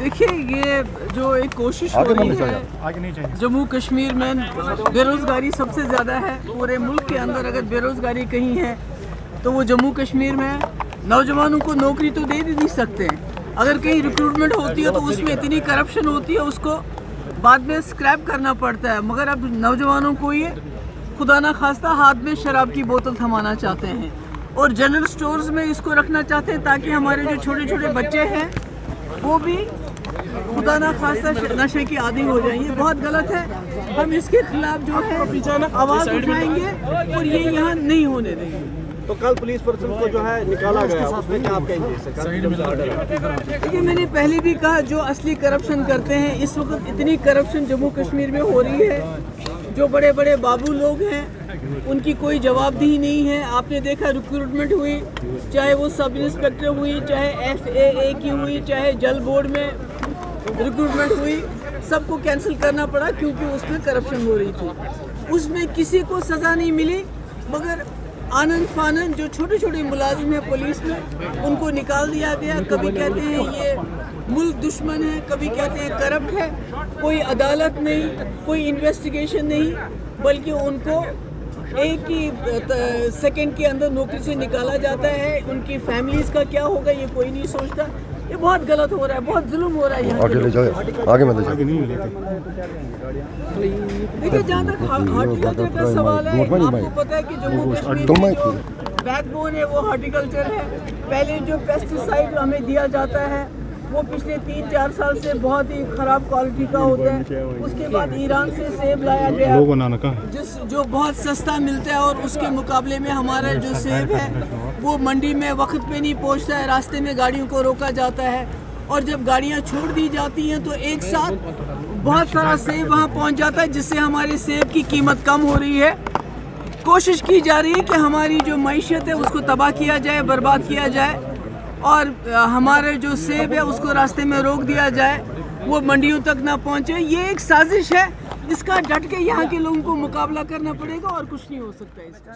دیکھیے یہ جو ایک کوشش ہو رہی ہے جموں کشمیر میں بے روزگاری سب سے زیادہ ہے پورے ملک کے اندر. اگر بے روزگاری کہیں ہے تو وہ جموں کشمیر میں نوجوانوں کو نوکری تو دے نہیں سکتے. اگر کہیں ریکروٹمنٹ ہوتی ہے تو اس میں اتنی کرپشن ہوتی ہے اس کو بعد میں اسکریپ کرنا پڑتا ہے. مگر اب نوجوانوں کو یہ خدا نہ خواستہ ہاتھ میں شراب کی بوتل تھمانا چاہتے ہیں اور جنرل سٹورز میں اس کو رکھنا چاہتے ہیں تاکہ ہمارے جو چھوٹے چھوٹے بچے ہیں وہ بھی خدا نہ خواستہ نشے کی عادی ہو جائیں. یہ بہت غلط ہے. ہم اس کے خلاف جو ہے آواز اٹھائیں گے اور یہ یہاں نہیں ہونے دیں گے. تو کل پولیس پرسن کو جو ہے نکالا گیا اس میں کیا آپ کہیں گے؟ دیکھیے میں نے پہلے بھی کہا جو اصلی کرپشن کرتے ہیں اس وقت اتنی کرپشن جموں کشمیر میں ہو رہی ہے. جو بڑے بڑے بابو لوگ ہیں ان کی کوئی جواب دہی نہیں ہے. آپ نے دیکھا ریکروٹمنٹ ہوئی چاہے وہ سب انسپیکٹر ہوئی چاہے FAA کی ہوئی چاہے جل بورڈ میں ریکروٹمنٹ ہوئی سب کو کینسل کرنا پڑا کیونکہ اس میں کرپشن ہو رہی تھی. اس میں کسی کو سزا نہیں ملی مگر آنند فانند جو چھوٹے چھوٹے ملازم ہیں پولیس میں ان کو نکال دیا گیا. کبھی کہتے ہیں یہ ملک دشمن ہے کبھی کہتے ہیں کرپٹ ہے. کوئی عدالت نہیں کوئی انویسٹیگیشن نہیں بلکہ ان کو ایک ہی سیکنڈ کے اندر نوکری سے نکالا جاتا ہے. ان کی فیملیز کا کیا ہوگا یہ کوئی نہیں سوچتا. یہ بہت غلط ہو رہا ہے بہت ظلم ہو رہا ہے یہاں. دیکھیے جہاں تک ہارٹیکلچر کا سوال ہے آپ کو پتہ ہے کہ جموں کشمیر جو بیک بون ہے وہ ہارٹیکلچر ہے. پہلے جو پیسٹیسائڈ ہمیں دیا جاتا ہے وہ پچھلے 3-4 سال سے بہت ہی خراب کوالٹی کا ہوتا ہے. اس کے بعد ایران سے سیب لایا گیا جو بہت سستا ملتا ہے اور اس کے مقابلے میں ہمارا جو سیب ہے وہ منڈی میں وقت پہ نہیں پہنچتا ہے. راستے میں گاڑیوں کو روکا جاتا ہے اور جب گاڑیاں چھوڑ دی جاتی ہیں تو ایک ساتھ بہت سارا سیب وہاں پہنچ جاتا ہے جس سے ہمارے سیب کی قیمت کم ہو رہی ہے. کوشش کی جا رہی ہے کہ ہماری جو معیشت ہے اس کو تباہ کیا جائے برباد کیا جائے اور ہمارے جو سیب ہے اس کو راستے میں روک دیا جائے وہ منڈیوں تک نہ پہنچے. یہ ایک سازش ہے جس کا ڈٹ کے یہاں کے لوگوں کو مقابلہ کرنا پڑے گا اور کچھ نہیں ہو سکتا ہے اس کا.